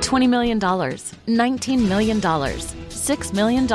$20 million, $19 million, $6 million.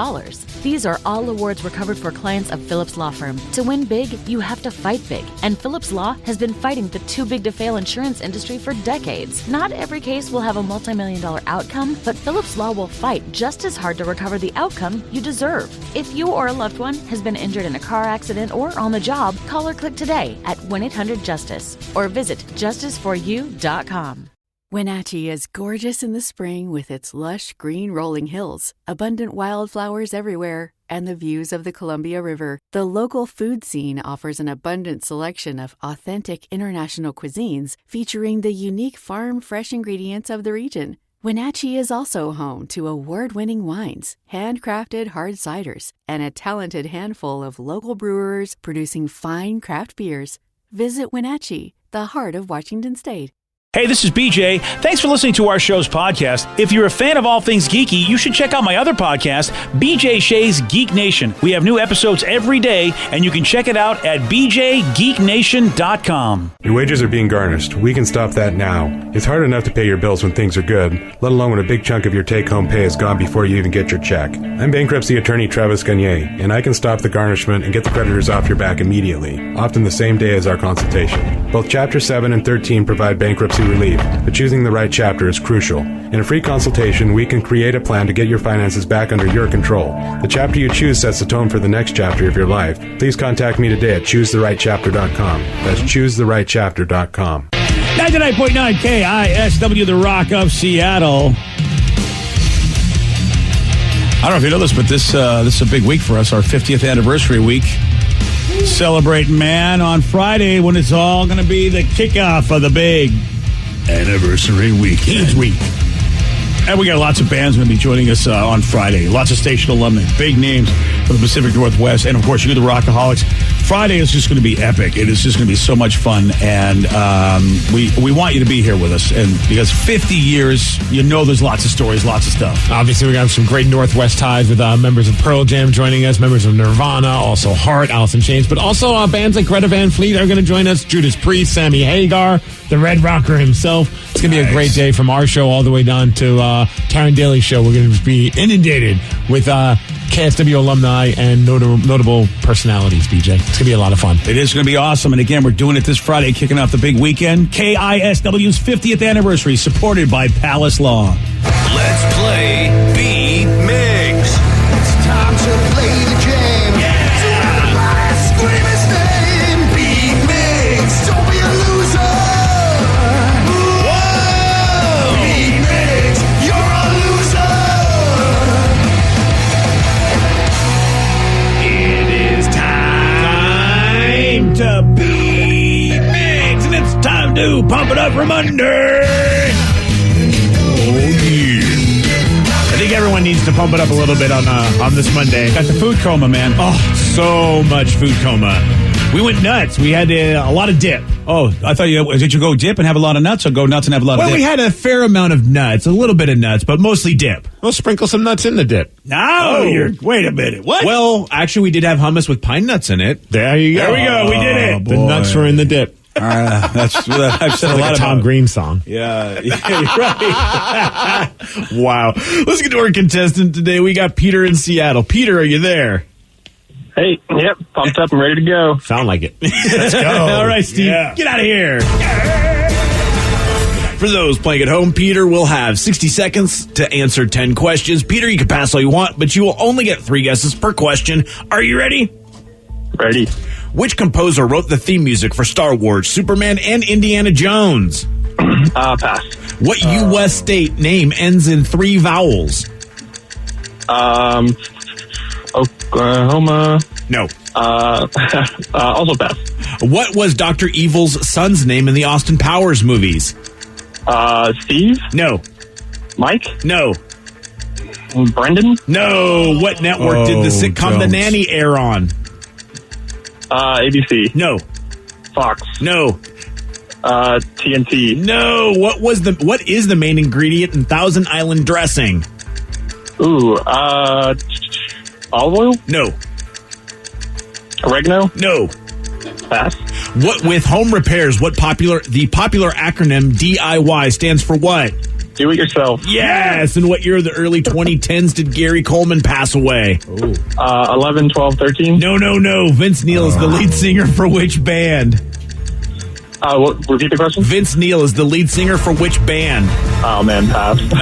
These are all awards recovered for clients of Phillips Law Firm. To win big, you have to fight big. And Phillips Law has been fighting the too big to fail insurance industry for decades. Not every case will have a multi-million-dollar outcome, but Phillips Law will fight just as hard to recover the outcome you deserve. If you or a loved one has been injured in a car accident or on the job, call or click today at 1-800-JUSTICE or visit justiceforyou.com. Wenatchee is gorgeous in the spring with its lush green rolling hills, abundant wildflowers everywhere, and the views of the Columbia River. The local food scene offers an abundant selection of authentic international cuisines featuring the unique farm-fresh ingredients of the region. Wenatchee is also home to award-winning wines, handcrafted hard ciders, and a talented handful of local brewers producing fine craft beers. Visit Wenatchee, the heart of Washington State. Hey, this is BJ. Thanks for listening to our show's podcast. If you're a fan of all things geeky, you should check out my other podcast, BJ Shea's Geek Nation. We have new episodes every day, and you can check it out at bjgeeknation.com. Your wages are being garnished. We can stop that now. It's hard enough to pay your bills when things are good, let alone when a big chunk of your take-home pay is gone before you even get your check. I'm bankruptcy attorney Travis Gagne, and I can stop the garnishment and get the creditors off your back immediately, often the same day as our consultation. Both Chapter 7 and 13 provide bankruptcy relief, but choosing the right chapter is crucial. In a free consultation, we can create a plan to get your finances back under your control. The chapter you choose sets the tone for the next chapter of your life. Please contact me today at choosetherightchapter.com. That's choosetherightchapter.com. 99.9 KISW, the Rock of Seattle. I don't know if you know this, but this is a big week for us, our 50th anniversary week. Celebrating, man, on Friday when it's all going to be the kickoff of the big anniversary weekend. Huge week. And we got lots of bands going to be joining us on Friday. Lots of station alumni, big names from the Pacific Northwest, and of course you, the Rockaholics. Friday is just going to be epic. It is just going to be so much fun, and we want you to be here with us. And because 50 years, you know, there's lots of stories, lots of stuff. Obviously, we got some great Northwest ties with members of Pearl Jam joining us, members of Nirvana, also Heart, Alice in Chains, but also bands like Greta Van Fleet are going to join us. Judas Priest, Sammy Hagar, the Red Rocker himself. It's going to be a great day from our show all the way down to Taryn Daly's show. We're going to be inundated with KSW alumni and notable personalities, BJ. It's going to be a lot of fun. It is going to be awesome. And again, we're doing it this Friday, kicking off the big weekend. KISW's 50th anniversary, supported by Palace Law. Let's play B-Mix. It's time to play the jam. Yeah! So everybody scream his name. B-Mix. Don't be a loser. Whoa! B-Mix. You're a loser. It is time to B-Mix, and it's time to pump it up from under. I think everyone needs to pump it up a little bit on this Monday. Got the food coma, man. Oh, so much food coma. We went nuts. We had a lot of dip. Oh, I thought did you go dip and have a lot of nuts, or go nuts and have a lot of dip? Well, we had a fair amount of nuts, a little bit of nuts, but mostly dip. We'll sprinkle some nuts in the dip. No, wait a minute. What? Well, actually, we did have hummus with pine nuts in it. There you go. There we go. We did it. The nuts were in the dip. I've said a lot like a Tom about Green song. Yeah, you're right. Wow. Let's get to our contestant today. We got Peter in Seattle. Peter, are you there? Hey, yep, pumped up and ready to go. Sound like it. Let's go. All right, Steve, Get out of here. For those playing at home, Peter will have 60 seconds to answer 10 questions. Peter, you can pass all you want, but you will only get 3 guesses per question. Are you ready? Ready. Which composer wrote the theme music for Star Wars, Superman, and Indiana Jones? Pass. What U.S. state name ends in 3 vowels? Oklahoma. No. Also pass. What was Dr. Evil's son's name in the Austin Powers movies? Steve? No. Mike? No. Brendan? No. What network did the sitcom The Nanny air on? ABC. No. Fox. No. TNT. No. What is the main ingredient in Thousand Island dressing? Ooh, olive oil? No. Oregano? No. Pass. What with home repairs? The popular acronym DIY stands for what? Do it yourself. Yes. In what year of the early 2010s did Gary Coleman pass away? 11, 12, 13. No. Vince Neil is the lead singer for which band? Repeat the question. Vince Neil is the lead singer for which band? Oh man, pass. Oh,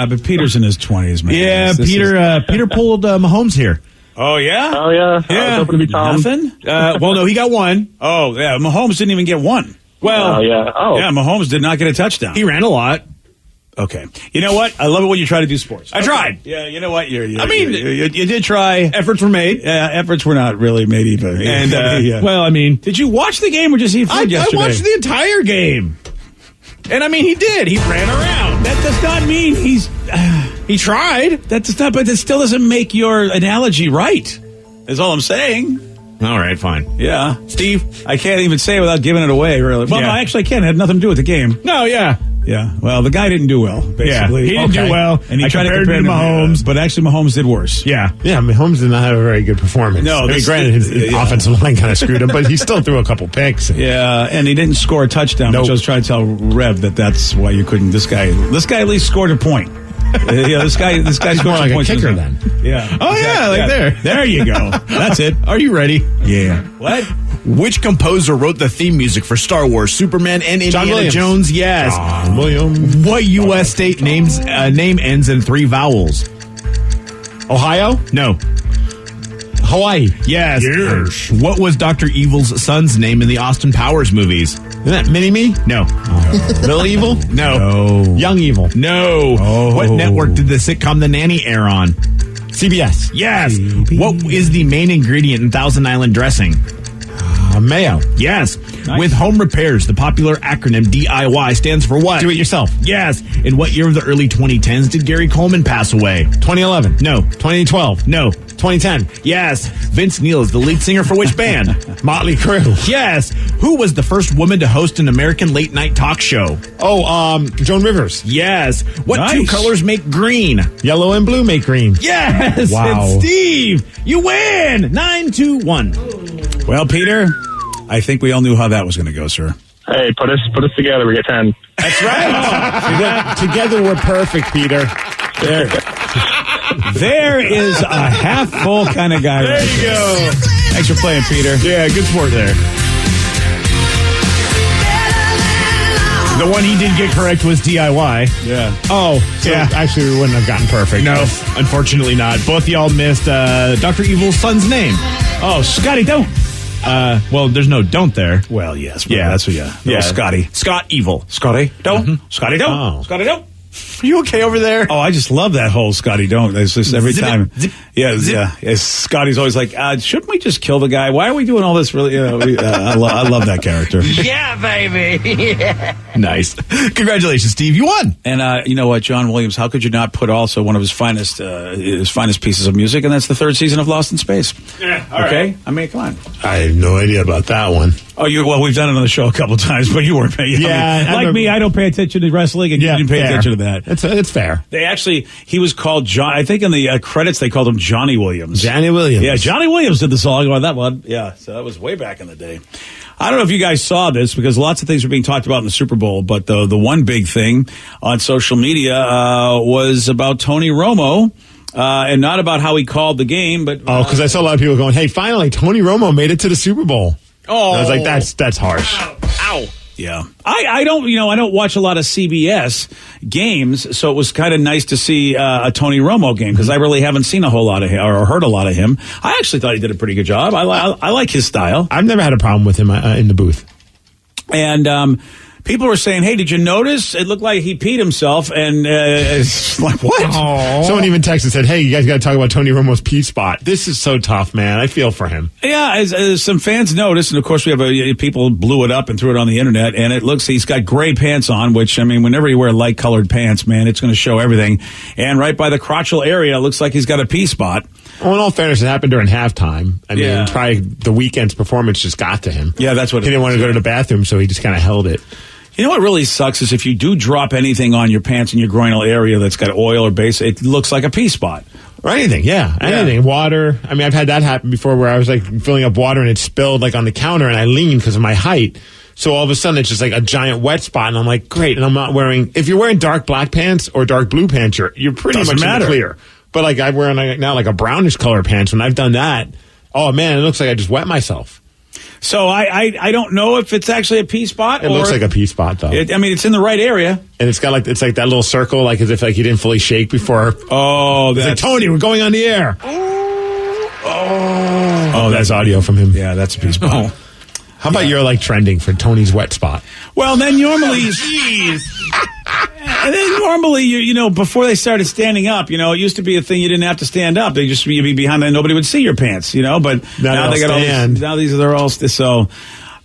but Peter's in his 20s, man. Yeah, This is- Peter pulled Mahomes here. Oh, yeah? Oh yeah. I was hoping to be Tom. Nothing? Well, no, he got one. Oh, yeah. Mahomes didn't even get one. Well, Oh yeah. Oh. Yeah, Mahomes did not get a touchdown. he ran a lot. Okay. You know what? I love it when you try to do sports. I tried. Yeah, you know what? You you did try. Efforts were made. Efforts were not really made either. And, Yeah. well, I mean, Did you watch the game or just eat food I yesterday? watched the entire game. And I mean, he did. He ran around. That does not mean he's... He tried. That does not, but that still doesn't make your analogy right. Is all I'm saying. All right, fine. Yeah. Steve? I can't even say it without giving it away, really. Well, Yeah. no, actually, I can't. It had nothing to do with the game. No, yeah. Yeah. Well, the guy didn't do well, basically. he didn't do well. And he I tried to compared compare him to Mahomes. but actually Mahomes did worse. Yeah, Mahomes did not have a very good performance. No, I mean, this- granted, his yeah. offensive line kind of screwed him, but he still threw a couple picks. Yeah, and he didn't score a touchdown, Nope. which I was trying to tell Rev that's why you couldn't. This guy at least scored a point. Yeah, this guy He's scored more like some a points. kicker then. Yeah. Oh, yeah, like there. There you go. That's it. Are you ready? Yeah. What? Which composer wrote the theme music for Star Wars, Superman, and Indiana Williams. Jones? Yes. William. What U.S. state name ends in 3 vowels? Ohio? No. Hawaii. Yes. Yes. What was Dr. Evil's son's name in the Austin Powers movies? Isn't that Mini-Me? No. Little Evil? No. Young Evil. No. Oh. What network did the sitcom The Nanny air on? CBS. Yes. What is the main ingredient in Thousand Island dressing? Mayo. Yes. With home repairs, the popular acronym DIY stands for what? Do it yourself. Yes. In what year of the early 2010s did Gary Coleman pass away? 2011. No. 2012. No. 2010. Yes. Vince Neil is the lead singer for which band? Motley Crue. Yes. Who was the first woman to host an American late night talk show? Oh, Joan Rivers. Yes. What Nice. two colors make green? Yellow and blue make green. Yes. Wow. And Steve, you win. 9-1. Well, Peter, I think we all knew how that was going to go, sir. Hey, put us together. We get 10. That's right. Together we're perfect, Peter. There is a half full kind of guy. There you go. Thanks for playing, Peter. Yeah, good sport there. The one he did get correct was DIY. Yeah. Oh, so Yeah. actually we wouldn't have gotten perfect. No, unfortunately not. Both y'all missed Dr. Evil's son's name. Oh, Scotty, don't. Well, there's no don't there. Well, yes. But Yeah. That's what, yeah. Yeah. Scotty. Scott Evil. Scotty, don't. Scotty, don't. Oh. Scotty, don't. Are you okay over there? Oh, I just love that whole Scotty don't. It's just every Zip it, time. zip, Yeah, zip. yeah. Scotty's always like, shouldn't we just kill the guy? Why are we doing all this? Really, I love that character. Nice. Congratulations, Steve. You won. And you know what, John Williams? How could you not put also one of his finest pieces of music? And that's the 3rd season of Lost in Space. Yeah, Okay, I mean, come on. I have no idea about that one. Oh, well, we've done it on the show a couple times, but you weren't paying. Yeah, I like remember- me, I don't pay attention to wrestling, and you didn't pay fair. attention to that. It's fair. They actually, he was called John. I think in the credits they called him Johnny Williams. Johnny Williams. Yeah, Johnny Williams did the song on that one. Yeah, so that was way back in the day. I don't know if you guys saw this because lots of things were being talked about in the Super Bowl, but the one big thing on social media was about Tony Romo. And not about how he called the game, but Oh, because I saw a lot of people going, "Hey, finally, Tony Romo made it to the Super Bowl." Oh, I was like, "That's harsh." Ow. yeah, I don't watch a lot of CBS games, so it was kind of nice to see a Tony Romo game because I really haven't seen a whole lot of him or heard a lot of him. I actually thought he did a pretty good job. I like his style, I've never had a problem with him in the booth. and people were saying, "Hey, did you notice? It looked like he peed himself." And it's like, what? Someone even texted and said, "Hey, you guys got to talk about Tony Romo's pee spot." This is so tough, man. I feel for him. Yeah, as some fans noticed, and of course we have people blew it up and threw it on the internet, and it looks he's got gray pants on, which, I mean, whenever you wear light-colored pants, man, it's going to show everything. And right by the crotchal area, it looks like he's got a pee spot. Well, in all fairness, it happened during halftime. I mean, Yeah. probably the weekend's performance just got to him. Yeah, that's what He it didn't want to is. go to the bathroom, so he just kind of held it. You know what really sucks is if you do drop anything on your pants in your groinal area that's got oil or base, it looks like a pee spot. Or anything, anything. Water. I mean, I've had that happen before where I was like filling up water and it spilled like on the counter and I leaned because of my height. So all of a sudden it's just like a giant wet spot and I'm like, great. And I'm not wearing, if you're wearing dark black pants or dark blue pants, you're pretty much in the clear. But like I'm wearing now like a brownish color pants. When I've done that, oh man, it looks like I just wet myself. So I don't know if it's actually a pee spot. It looks like a pee spot though. It's in the right area. And it's got like that little circle, like as if like you didn't fully shake before. Oh, that's like, Tony, we're going on the air. Oh, that's audio from him. Yeah, that's a pee spot. How about you're like trending for Tony's wet spot? Well, then normally, and then normally, you know, before they started standing up, you know, it used to be a thing you didn't have to stand up. They just you'd be behind and nobody would see your pants, you know. But now they got all these. Now they're all so.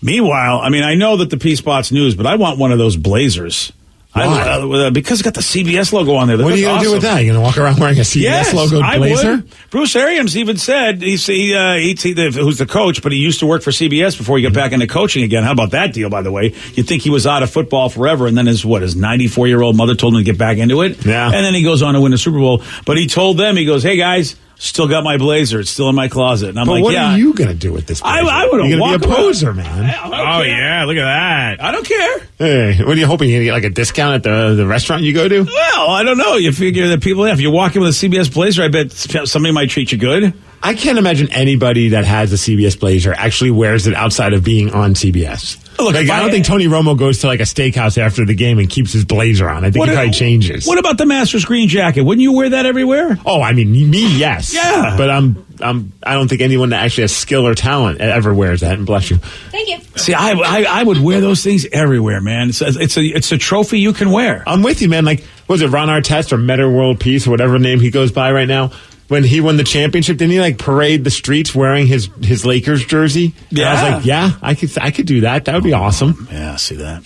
Meanwhile, I mean, I know that the P Spot's news, but I want one of those blazers. Why? Because it's got the CBS logo on there. What are you going to do with that? You're going to walk around wearing a CBS logo blazer? I would. Bruce Arians even said, who's the coach, but he used to work for CBS before he got back into coaching again. How about that deal, by the way? You'd think he was out of football forever, and then his 94-year-old mother told him to get back into it? Yeah. And then he goes on to win the Super Bowl. But he told them, he goes, hey, guys, still got my blazer. It's still in my closet. And I'm like, what are you going to do with this blazer? I would You're going to be a poser, man. Yeah, look at that. I don't care. Hey, what are you hoping? You're going to get like a discount at the restaurant you go to? Well, I don't know. You figure that people, if you're walking with a CBS blazer, I bet somebody might treat you good. I can't imagine anybody that has a CBS blazer actually wears it outside of being on CBS. Look, I don't think Tony Romo goes to like a steakhouse after the game and keeps his blazer on. I think he probably changes. What about the Masters green jacket? Wouldn't you wear that everywhere? Oh, I mean, me, yes. Yeah. But I don't think anyone that actually has skill or talent ever wears that. And bless you. Thank you. See, I would wear those things everywhere, man. It's a trophy you can wear. I'm with you, man. Like, was it Ron Artest or Meta World Peace or whatever name he goes by right now? When he won the championship, didn't he like parade the streets wearing his Lakers jersey? Yeah. And I was like, I could do that. That would be awesome. Yeah, see that.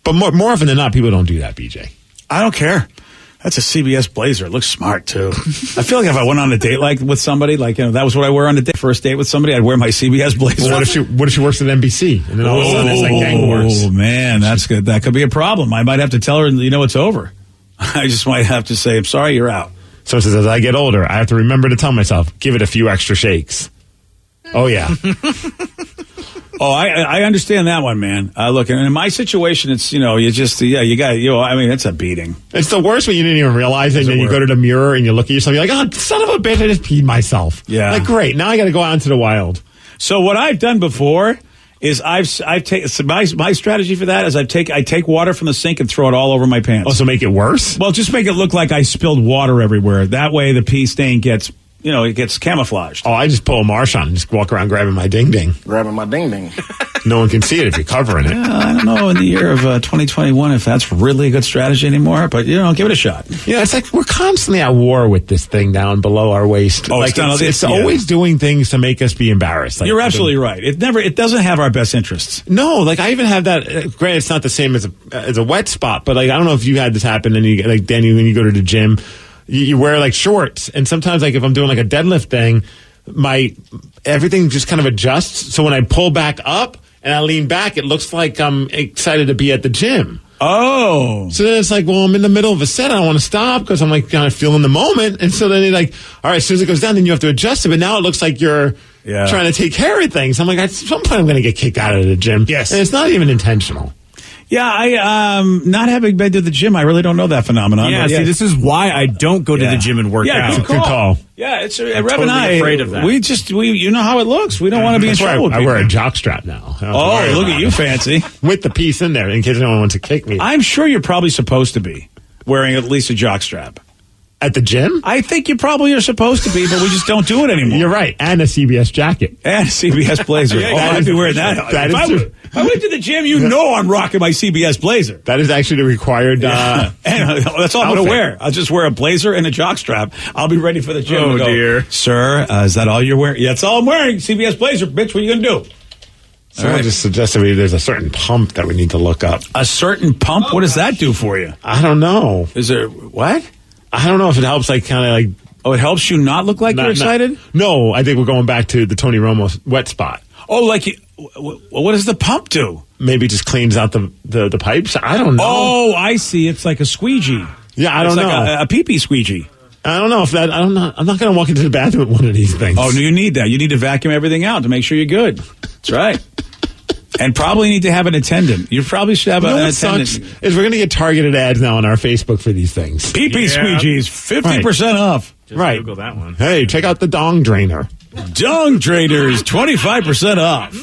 But more often than not, people don't do that, BJ. I don't care. That's a CBS blazer. It looks smart too. I feel like if I went on a date with somebody, like, you know, that was what I wear on the first date with somebody, I'd wear my CBS blazer. Well, what if she works at NBC and then all of a sudden it's like gang wars? Oh man, that's good. That could be a problem. I might have to tell her, you know, it's over. I just might have to say, I'm sorry, you're out. So it says, as I get older, I have to remember to tell myself, give it a few extra shakes. Oh, yeah. I understand that one, man. Look, in my situation, it's, you know, you got, I mean, it's a beating. It's the worst when you didn't even realize it, and then you go to the mirror and you look at yourself, you're like, oh, son of a bitch, I just peed myself. Yeah. Like, great, now I got to go out into the wild. So what I've done before is I've taken my strategy for that is I take water from the sink and throw it all over my pants. Oh, so make it worse? Well, just make it look like I spilled water everywhere. That way the pee stain gets camouflaged. Oh, I just pull a Marsh on and just walk around grabbing my ding-ding. Grabbing my ding-ding. No one can see it if you're covering it. I don't know in the year of 2021 if that's really a good strategy anymore, but, you know, give it a shot. Yeah, it's like we're constantly at war with this thing down below our waist. Oh, like it's always doing things to make us be embarrassed. Like, you're absolutely right. It doesn't have our best interests. No, like I even have that. Granted, it's not the same as a wet spot, but like I don't know if you had this happen. And you, like Danny, when you go to the gym, you wear like shorts, and sometimes like if I'm doing like a deadlift thing, everything just kind of adjusts. So when I pull back up and I lean back, it looks like I'm excited to be at the gym. Oh. So then it's like, well, I'm in the middle of a set. I don't want to stop because I'm like kind of feeling the moment. And so then they're like, all right, as soon as it goes down, then you have to adjust it. But now it looks like you're trying to take care of things. I'm like, at some point I'm going to get kicked out of the gym. Yes. And it's not even intentional. Yeah, I not having been to the gym, I really don't know that phenomenon. Yeah, see, this is why I don't go to the gym and work out. Good call. Yeah, it's Rev totally and I afraid of that. We you know how it looks. We don't want to be in trouble. I wear a jock strap now. Oh, look at you, fancy. With the piece in there in case anyone wants to kick me. I'm sure you're probably supposed to be wearing at least a jock strap. At the gym? I think you probably are supposed to be, but we just don't do it anymore. You're right. And a CBS jacket. And a CBS blazer. I'd be wearing that. If I went to the gym, you know I'm rocking my CBS blazer. That is actually the required... and that's all I'm going to wear. I'll just wear a blazer and a jock strap. I'll be ready for the gym. Oh, dear. Sir, is that all you're wearing? Yeah, that's all I'm wearing. CBS blazer. Bitch, what are you going to do? Someone just suggested there's a certain pump that we need to look up. A certain pump? What does that do for you? I don't know. Is there... What? I don't know if it helps, like, kind of like... Oh, it helps you not look like you're excited? No, I think we're going back to the Tony Romo wet spot. Oh, like... What does the pump do? Maybe just cleans out the pipes? I don't know. Oh, I see. It's like a squeegee. Yeah, I don't know. It's like a pee-pee squeegee. I don't know if that. I'm not going to walk into the bathroom with one of these things. Oh, no, you need that. You need to vacuum everything out to make sure you're good. That's right. And probably need to have an attendant. You probably should have an attendant. Sucks is we're going to get targeted ads now on our Facebook for these things. Pee-pee squeegees, 50% off. Just right. Google that one. Hey, check out the dong drainer. Dong Traders, 25% off.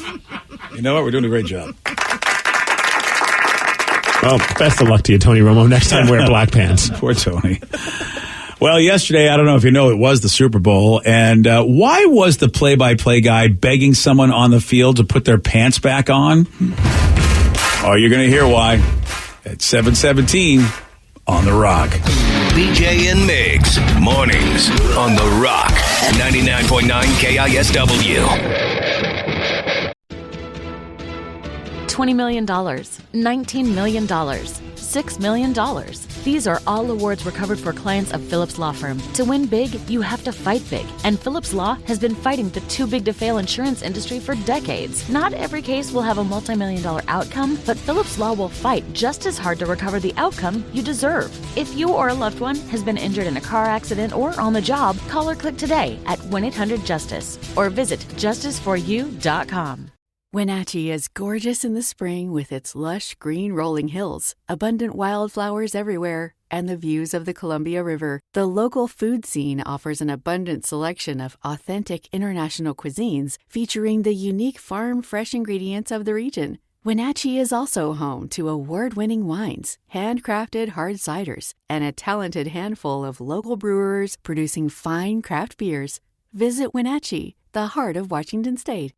You know what? We're doing a great job. Well, best of luck to you, Tony Romo. Next time, wear black pants. Poor Tony. Well, yesterday, I don't know if you know, it was the Super Bowl. And why was the play-by-play guy begging someone on the field to put their pants back on? Oh, you're going to hear why at 7:17 on The Rock. BJ and Migs, mornings on The Rock, 99.9 KISW. $20 million, $19 million, $6 million. These are all awards recovered for clients of Phillips Law Firm. To win big, you have to fight big. And Phillips Law has been fighting the too-big-to-fail insurance industry for decades. Not every case will have a multi-million-dollar outcome, but Phillips Law will fight just as hard to recover the outcome you deserve. If you or a loved one has been injured in a car accident or on the job, call or click today at 1-800-JUSTICE or visit justiceforyou.com. Wenatchee is gorgeous in the spring with its lush green rolling hills, abundant wildflowers everywhere, and the views of the Columbia River. The local food scene offers an abundant selection of authentic international cuisines featuring the unique farm-fresh ingredients of the region. Wenatchee is also home to award-winning wines, handcrafted hard ciders, and a talented handful of local brewers producing fine craft beers. Visit Wenatchee, the heart of Washington State.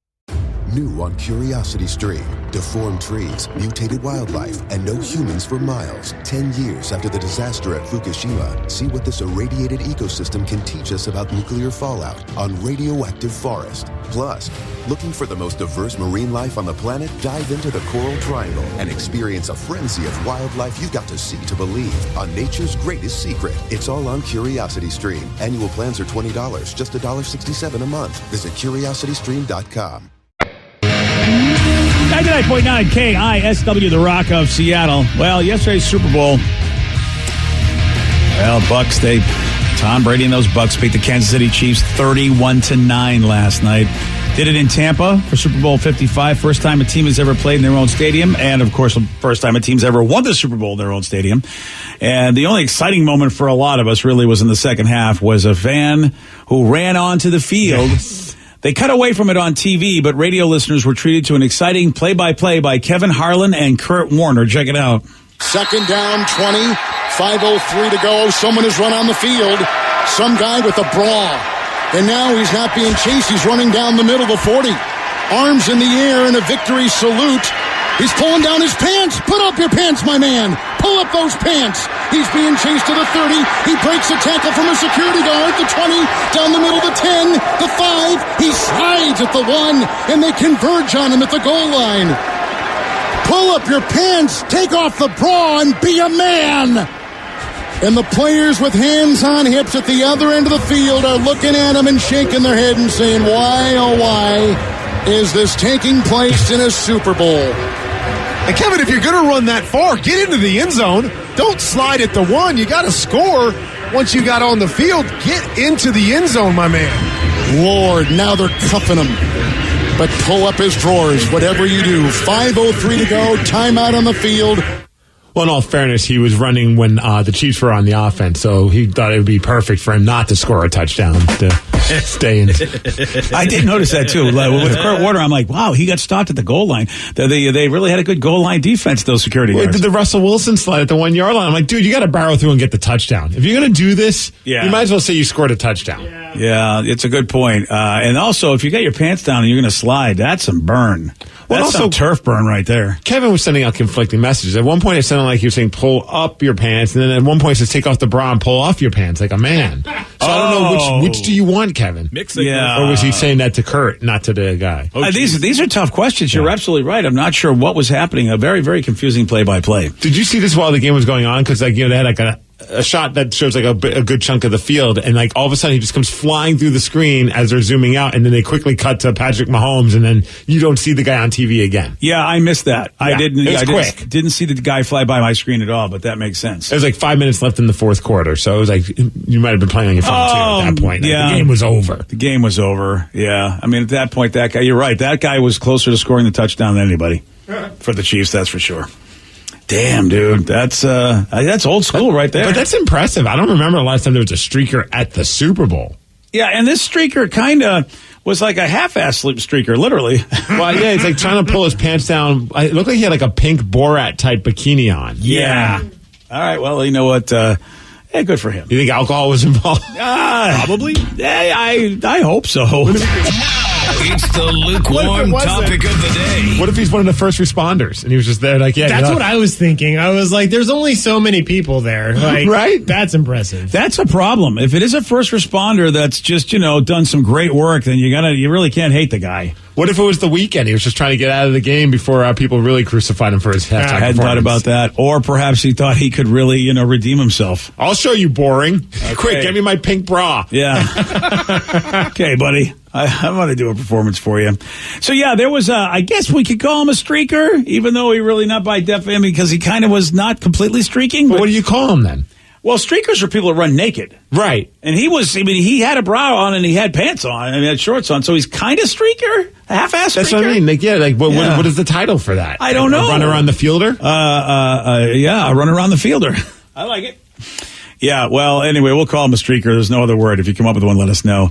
New on Curiosity Stream. Deformed trees, mutated wildlife, and no humans for miles. 10 years after the disaster at Fukushima, see what this irradiated ecosystem can teach us about nuclear fallout on Radioactive Forest. Plus, looking for the most diverse marine life on the planet? Dive into the Coral Triangle and experience a frenzy of wildlife you've got to see to believe on nature's greatest secret. It's all on Curiosity Stream. Annual plans are $20, just $1.67 a month. Visit curiositystream.com. 99.9 KISW, The Rock of Seattle. Well, yesterday's Super Bowl. Well, Bucks, Tom Brady and those Bucks beat the Kansas City Chiefs 31-9 last night. Did it in Tampa for Super Bowl 55. First time a team has ever played in their own stadium. And, of course, first time a team's ever won the Super Bowl in their own stadium. And the only exciting moment for a lot of us really was in the second half was a fan who ran onto the field. Yes. They cut away from it on TV, but radio listeners were treated to an exciting play-by-play by Kevin Harlan and Kurt Warner. Check it out. Second down, 20, 5:03 to go. Someone has run on the field. Some guy with a bra. And now he's not being chased. He's running down the middle, the 40. Arms in the air in a victory salute. He's pulling down his pants. Put up your pants, my man. Pull up those pants. He's being chased to the 30. He breaks a tackle from a security guard. The 20, down the middle, the 10, the 5. He slides at the 1, and they converge on him at the goal line. Pull up your pants. Take off the bra and be a man. And the players with hands on hips at the other end of the field are looking at him and shaking their head and saying, why, oh, why is this taking place in a Super Bowl? And Kevin, if you're going to run that far, get into the end zone. Don't slide at the 1. You got to score once you got on the field. Get into the end zone, my man. Lord, now they're cuffing him. But pull up his drawers, whatever you do. 5:03 to go, timeout on the field. Well, in all fairness, he was running when the Chiefs were on the offense, so he thought it would be perfect for him not to score a touchdown to stay in. I did notice that, too. With Kurt Warner, I'm like, wow, he got stopped at the goal line. They really had a good goal line defense, those security guards. Did the Russell Wilson slide at the 1 yard line? I'm like, dude, you got to barrel through and get the touchdown. If you're going to do this, you might as well say you scored a touchdown. Yeah, it's a good point. And also, if you got your pants down and you're going to slide, that's some burn. Well, that's also some turf burn right there. Kevin was sending out conflicting messages. At one point, it sounded like he was saying, pull up your pants. And then at one point, it says, take off the bra and pull off your pants like a man. So I don't know, which do you want, Kevin? Or was he saying that to Kurt, not to the guy? These are tough questions. You're absolutely right. I'm not sure what was happening. A very, very confusing play-by-play. Did you see this while the game was going on? Because they had a shot that shows like a good chunk of the field, and like all of a sudden he just comes flying through the screen as they're zooming out, and then they quickly cut to Patrick Mahomes, and then you don't see the guy on TV again. Yeah, I missed that. Yeah, I didn't. it was I quick. Didn't see the guy fly by my screen at all, but that makes sense. There was like 5 minutes left in the fourth quarter, so it was like you might have been playing on your phone too at that point. Like, yeah. The game was over. The game was over. Yeah, I mean at that point, that guy. You're right. That guy was closer to scoring the touchdown than anybody for the Chiefs. That's for sure. Damn, dude, that's old school right there. But that's impressive. I don't remember the last time there was a streaker at the Super Bowl. Yeah, and this streaker kind of was like a half-ass sleep streaker, literally. Well, yeah, it's like trying to pull his pants down. It looked like he had like a pink Borat type bikini on. Yeah. All right. Well, you know what? Yeah, good for him. You think alcohol was involved? Probably. Yeah, I hope so. It's the lukewarm topic of the day. What if he's one of the first responders and he was just there like, yeah. That's what I was thinking. I was like, there's only so many people there. Like, right? That's impressive. That's a problem. If it is a first responder that's just, done some great work, then you really can't hate the guy. What if it was the weekend? He was just trying to get out of the game before people really crucified him for his halftime I hadn't thought about that. Or perhaps he thought he could really, redeem himself. I'll show you, boring. Okay. Quick, get me my pink bra. Yeah. Okay, buddy. I'm going to do a performance for you. So, yeah, there was I guess we could call him a streaker, even though he really not by definition, because he kind of was not completely streaking. But what do you call him then? Well, streakers are people that run naked. Right. And he had a bra on and he had pants on and he had shorts on. So he's kind of streaker, a half-ass streaker. That's what I mean. What is the title for that? I don't know. A run around the fielder? Yeah, a run around the fielder. I like it. Yeah, well, anyway, we'll call him a streaker. There's no other word. If you come up with one, let us know.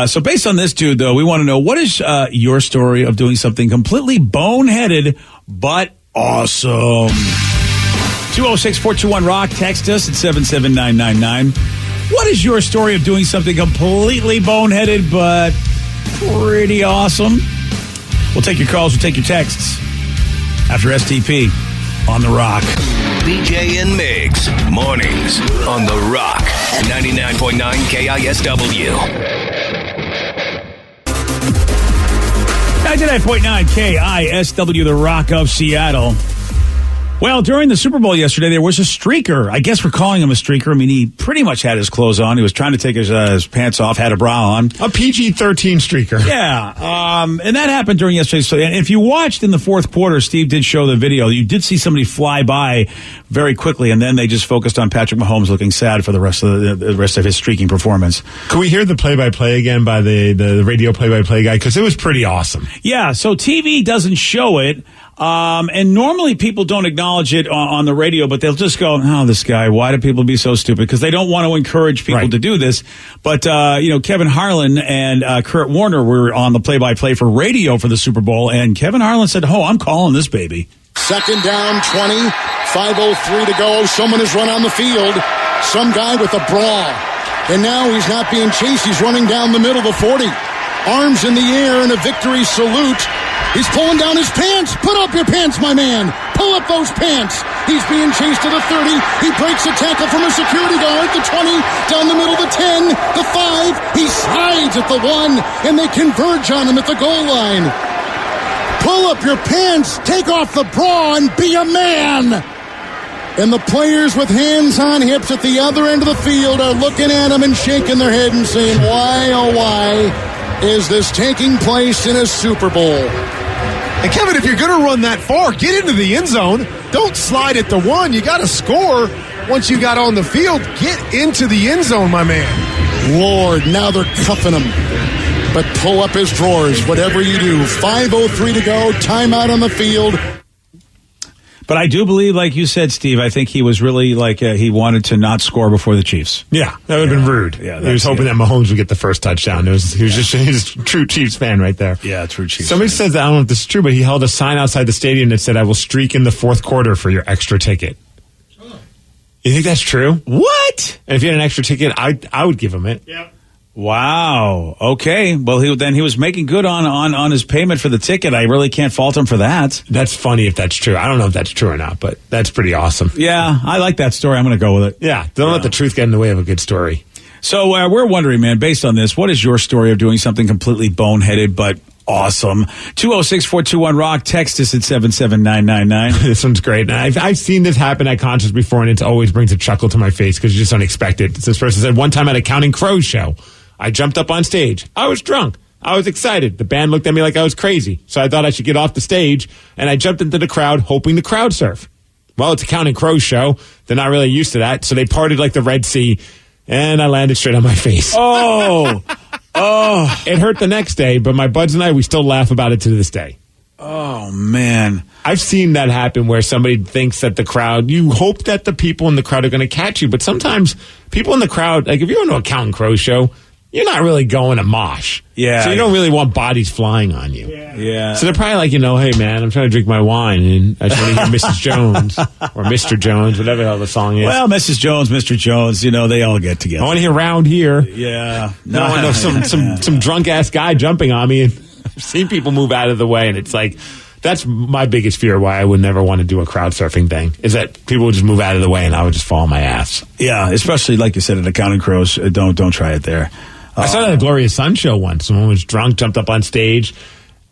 So based on this dude, though, we want to know, what is your story of doing something completely boneheaded but awesome? 206-421-ROCK. Text us at 77999. What is your story of doing something completely boneheaded but pretty awesome? We'll take your calls. We'll take your texts after STP on The Rock. BJ and Migs, mornings on The Rock, 99.9 KISW. 99.9 KISW, The Rock of Seattle. Well, during the Super Bowl yesterday, there was a streaker. I guess we're calling him a streaker. I mean, he pretty much had his clothes on. He was trying to take his pants off, had a bra on. A PG-13 streaker. Yeah. And that happened during yesterday's. And if you watched in the fourth quarter, Steve did show the video. You did see somebody fly by very quickly, and then they just focused on Patrick Mahomes looking sad for the rest of his streaking performance. Can we hear the play-by-play again by the radio play-by-play guy? Because it was pretty awesome. Yeah, so TV doesn't show it. And normally people don't acknowledge it on the radio, but they'll just go, oh, this guy, why do people be so stupid? Because they don't want to encourage people to do this. But, Kevin Harlan and Kurt Warner were on the play-by-play for radio for the Super Bowl, and Kevin Harlan said, oh, I'm calling this baby. Second down, 20, 5:03 to go. Someone has run on the field. Some guy with a bra. And now he's not being chased. He's running down the middle of the 40. Arms in the air in a victory salute. He's pulling down his pants. Put up your pants, my man. Pull up those pants. He's being chased to the 30. He breaks a tackle from a security guard. The 20, down the middle, the 10, the 5. He slides at the 1, and they converge on him at the goal line. Pull up your pants. Take off the bra and be a man. And the players with hands on hips at the other end of the field are looking at him and shaking their head and saying, why, oh, why is this taking place in a Super Bowl? And Kevin, if you're going to run that far, get into the end zone. Don't slide at the 1. You got to score once you got on the field. Get into the end zone, my man. Lord, now they're cuffing him. But pull up his drawers, whatever you do. 5:03 to go, timeout on the field. But I do believe, like you said, Steve, I think he was really he wanted to not score before the Chiefs. Yeah, that would have been rude. Yeah, he was hoping that Mahomes would get the first touchdown. He was just he's a true Chiefs fan right there. Yeah, true Chiefs. Somebody says that, I don't know if this is true, but he held a sign outside the stadium that said, "I will streak in the fourth quarter for your extra ticket." You think that's true? What? And if you had an extra ticket, I would give him it. Yeah. Wow. Okay. Well, he was making good on his payment for the ticket. I really can't fault him for that. That's funny if that's true. I don't know if that's true or not, but that's pretty awesome. Yeah, I like that story. I'm going to go with it. Yeah. Don't let the truth get in the way of a good story. So we're wondering, man, based on this, what is your story of doing something completely boneheaded but awesome. 206-421-ROCK. Text us at 77999. This one's great. And I've seen this happen at concerts before, and it always brings a chuckle to my face because it's just unexpected. This person said, one time at a Counting Crows show, I jumped up on stage. I was drunk. I was excited. The band looked at me like I was crazy. So I thought I should get off the stage, and I jumped into the crowd hoping to crowd surf. Well, it's a Counting Crows show. They're not really used to that. So they parted like the Red Sea, and I landed straight on my face. Oh, oh. It hurt the next day, but my buds and I, we still laugh about it to this day. Oh, man. I've seen that happen where somebody thinks that the crowd, you hope that the people in the crowd are going to catch you, but sometimes people in the crowd, like if you're going to a Counting Crows show, you're not really going to mosh. Yeah. So you don't really want bodies flying on you. Yeah. So they're probably like, hey, man, I'm trying to drink my wine, and I just want to hear Mrs. Jones or Mr. Jones, whatever the hell the song is. Well, Mrs. Jones, Mr. Jones, they all get together. I want to hear Round Here. Yeah. No, I know some drunk-ass guy jumping on me, and I've seen people move out of the way, and it's like, that's my biggest fear why I would never want to do a crowd surfing thing, is that people would just move out of the way and I would just fall on my ass. Yeah, especially like you said at the Counting Crows. Don't try it there. I saw that at the Gloria Sun show once. Someone was drunk, jumped up on stage.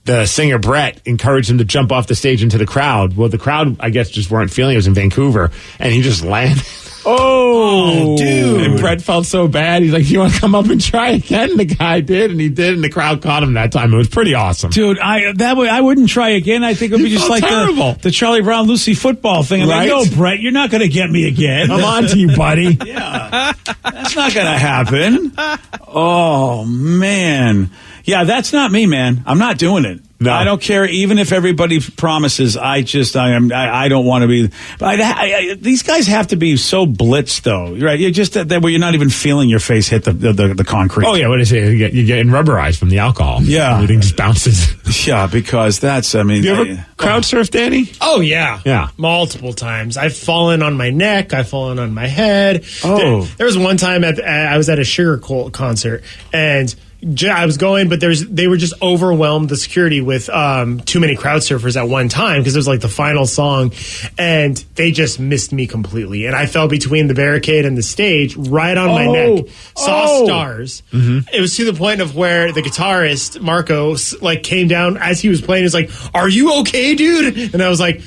The singer, Brett, encouraged him to jump off the stage into the crowd. Well, the crowd, I guess, just weren't feeling it. It was in Vancouver, and he just landed. Oh, dude. And Brett felt so bad. He's like, you want to come up and try again? The guy did, and he did, and the crowd caught him that time. It was pretty awesome. Dude, I wouldn't try again. I think it would be just like the Charlie Brown Lucy football thing. I'm right? like, no, Brett, you're not going to get me again. I'm on to you, buddy. Yeah, that's not going to happen. Oh, man. Yeah, that's not me, man. I'm not doing it. No. I don't care, even if everybody promises. I don't want to be. These guys have to be so blitzed, though, right? You're just that where you're not even feeling your face hit the concrete. Oh yeah, what is it? You're getting rubberized from the alcohol. Yeah, everything just bounces. Yeah, because that's. I mean, you ever crowd surf, Danny? Oh yeah, yeah, multiple times. I've fallen on my neck. I've fallen on my head. Oh, there was one time I was at a Sugar Cult concert and. I was going, but they were just overwhelmed, the security, with too many crowd surfers at one time because it was like the final song, and they just missed me completely. And I fell between the barricade and the stage, right on my neck. Saw stars. Mm-hmm. It was to the point of where the guitarist Marco came down as he was playing. He was like, "Are you okay, dude?" And I was like,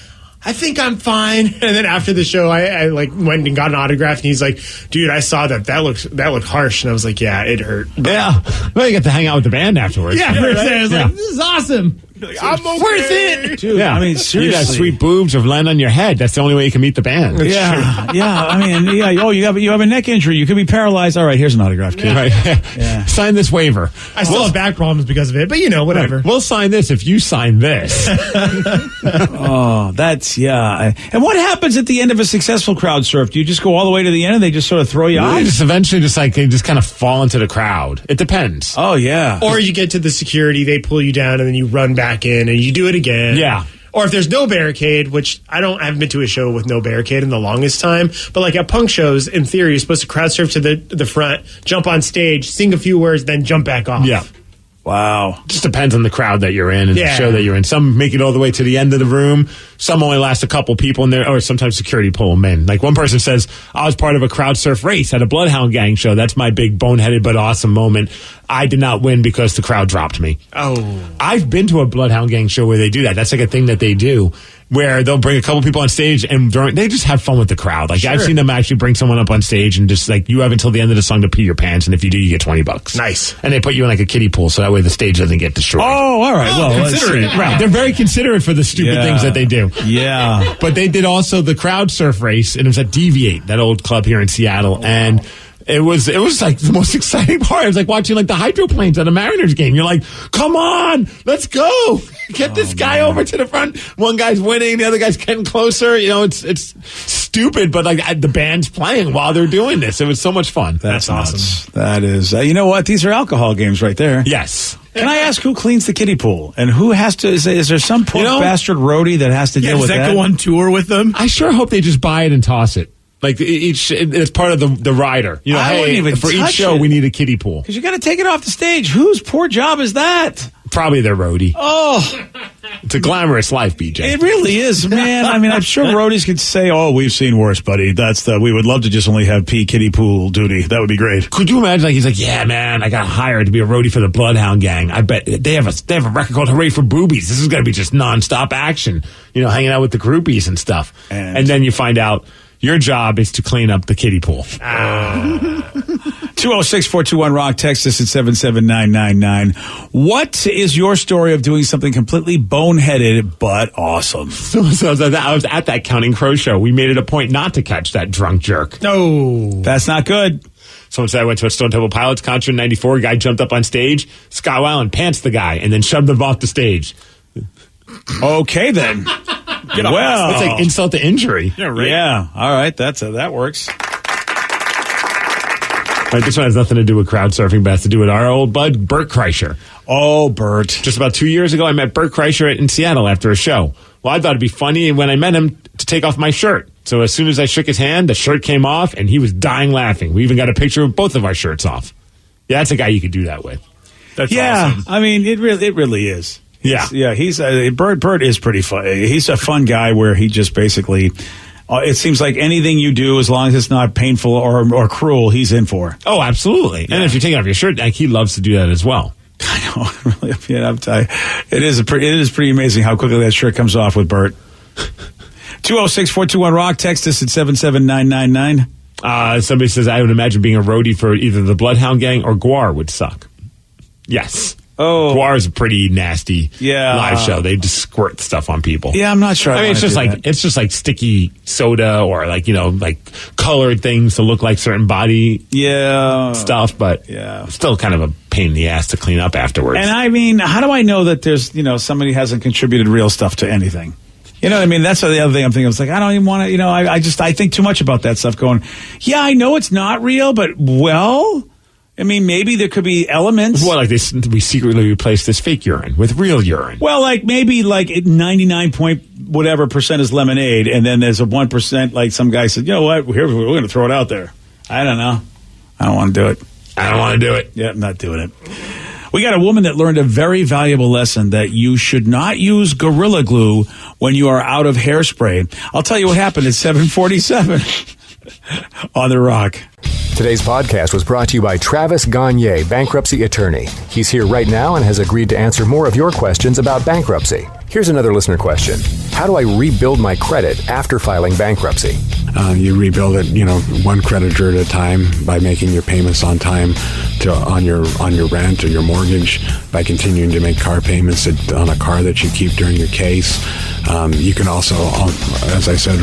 I think I'm fine. And then after the show, I went and got an autograph, and he's like, "Dude, I saw that. That looked harsh." And I was like, "Yeah, it hurt." Yeah. Well, you got to hang out with the band afterwards. Yeah, I was like, "This is awesome. I'm worth it." Dude, yeah, I mean, seriously. You got sweet boobs or land on your head. That's the only way you can meet the band. Yeah, yeah. I mean, yeah. Oh, you have a neck injury. You could be paralyzed. All right, here's an autograph, kid. Right. Yeah. Sign this waiver. I still have back problems because of it, but whatever. Right. We'll sign this if you sign this. Oh, that's yeah. And what happens at the end of a successful crowd surf? Do you just go all the way to the end, and they just sort of throw you They off? just eventually they just kind of fall into the crowd. It depends. Oh yeah. Or you get to the security, they pull you down, and then you run back in, and you do it again. Yeah. Or if there's no barricade, which I haven't been to a show with no barricade in the longest time, but like at punk shows, in theory, you're supposed to crowd surf to the front, jump on stage, sing a few words, then jump back off. Yeah. Wow. Just depends on the crowd that you're in and the show that you're in. Some make it all the way to the end of the room. Some only last a couple people in there, or sometimes security pull them in. Like one person says, I was part of a crowd surf race at a Bloodhound Gang show. That's my big boneheaded but awesome moment. I did not win because the crowd dropped me. Oh. I've been to a Bloodhound Gang show where they do that. That's like a thing that they do, where they'll bring a couple people on stage and they just have fun with the crowd. Like I've seen them actually bring someone up on stage and just like, you have until the end of the song to pee your pants, and if you do, you get $20. Nice. And they put you in like a kiddie pool so that way the stage doesn't get destroyed. Oh, all right. Well, considerate. Right. They're very considerate for the stupid things that they do. Yeah. But they did also the crowd surf race, and it was at Deviate, that old club here in Seattle, and it was like the most exciting part. It was like watching like the hydroplanes at a Mariners game. You're like, come on, let's go. Get this guy over to the front. One guy's winning, the other guy's getting closer. It's stupid, but like the band's playing while they're doing this. It was so much fun. That's awesome. That is, you know what? These are alcohol games right there. Yes. Can I ask who cleans the kiddie pool and who has to? Is there some poor bastard roadie that has to deal with that? Does that go on tour with them? I sure hope they just buy it and toss it. Like it's part of the rider. I wouldn't even for each show we need a kiddie pool because you got to take it off the stage. Whose poor job is that? Probably their roadie. Oh, it's a glamorous life, BJ. It really is, man. I mean, I'm sure roadies could say, "Oh, we've seen worse, buddy." We would love to just only have pee kiddie pool duty. That would be great. Could you imagine? Like he's like, "Yeah, man, I got hired to be a roadie for the Bloodhound Gang. I bet they have a record called Hooray for Boobies. This is going to be just nonstop action. Hanging out with the groupies and stuff." And then you find out your job is to clean up the kiddie pool. 206-421-ROCK. Text us at 77999. What is your story of doing something completely boneheaded but awesome? So I was at that Counting Crow show. We made it a point not to catch that drunk jerk. No. That's not good. Someone said I went to a Stone Temple Pilots concert in 94. A guy jumped up on stage. Scott Weiland pants the guy and then shoved him off the stage. Okay, then. Well, it's like insult to injury. Yeah, right. Yeah. All right. That works. Right, this one has nothing to do with crowd surfing, but has to do with our old bud, Bert Kreischer. Oh, Bert. Just about 2 years ago, I met Bert Kreischer in Seattle after a show. Well, I thought it'd be funny when I met him to take off my shirt. So as soon as I shook his hand, the shirt came off, and he was dying laughing. We even got a picture of both of our shirts off. Yeah, that's a guy you could do that with. That's awesome. I mean, it really is. Yeah. He's Bert is pretty fun. He's a fun guy where he just basically... it seems like anything you do, as long as it's not painful or cruel, he's in for. Oh, absolutely. Yeah. And if you're taking off your shirt, like, he loves to do that as well. I know. Really, it is pretty amazing how quickly that shirt comes off with Bert. 206-421-ROCK. Text us at 77999. Somebody says, I would imagine being a roadie for either the Bloodhound Gang or Guar would suck. Yes. Oh, Guar is a pretty nasty live show. They just squirt stuff on people. Yeah, I'm not sure. I mean, it's just like sticky soda or like colored things to look like certain body stuff, but still kind of a pain in the ass to clean up afterwards. And I mean, how do I know that there's somebody hasn't contributed real stuff to anything? You know what I mean? That's the other thing I'm thinking. I was like, I don't even want to. I think too much about that stuff. Going, yeah, I know it's not real, but I mean, maybe there could be elements. Well, like we secretly replaced this fake urine with real urine. Well, like maybe like 99% is lemonade, and then there's a 1%. Like some guy said, you know what? We're going to throw it out there. I don't know. I don't want to do it. Yeah, I'm not doing it. We got a woman that learned a very valuable lesson that you should not use Gorilla Glue when you are out of hairspray. I'll tell you what happened at 7:47 on The Rock. Today's podcast was brought to you by Travis Gagne, bankruptcy attorney. He's here right now and has agreed to answer more of your questions about bankruptcy. Here's another listener question. How do I rebuild my credit after filing bankruptcy? You rebuild it, one creditor at a time by making your payments on time on your rent or your mortgage, by continuing to make car payments on a car that you keep during your case. You can also, as I said,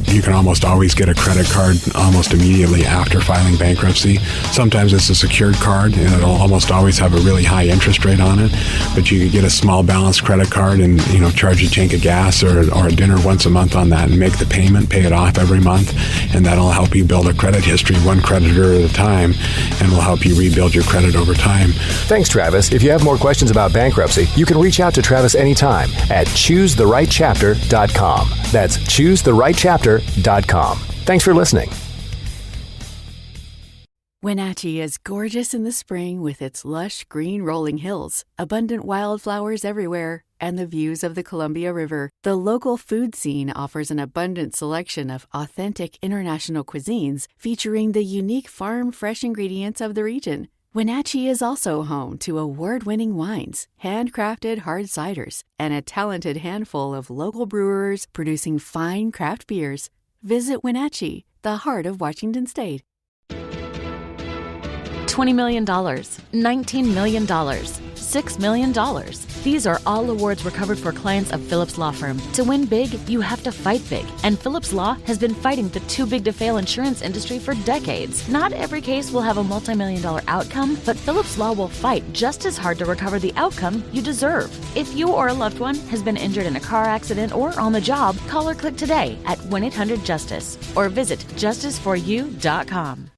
you can almost always get a credit card almost immediately after filing bankruptcy. Sometimes it's a secured card, and it'll almost always have a really high interest rate on it. But you could get a small balance credit card and charge a tank of gas or a dinner once a month on that and make the payment, pay it off every month, and that'll help you build a credit history one creditor at a time, and will help you rebuild your credit over time. Thanks, Travis. If you have more questions about bankruptcy, you can reach out to Travis anytime at choosetherightchapter.com. That's choosetherightchapter.com. Thanks for listening. Wenatchee is gorgeous in the spring with its lush green rolling hills, abundant wildflowers everywhere, and the views of the Columbia River. The local food scene offers an abundant selection of authentic international cuisines featuring the unique farm-fresh ingredients of the region. Wenatchee is also home to award-winning wines, handcrafted hard ciders, and a talented handful of local brewers producing fine craft beers. Visit Wenatchee, the heart of Washington State. $20 million, $19 million, $6 million. These are all awards recovered for clients of Phillips Law Firm. To win big, you have to fight big. And Phillips Law has been fighting the too-big-to-fail insurance industry for decades. Not every case will have a multi-million-dollar outcome, but Phillips Law will fight just as hard to recover the outcome you deserve. If you or a loved one has been injured in a car accident or on the job, call or click today at 1-800-JUSTICE or visit justiceforyou.com.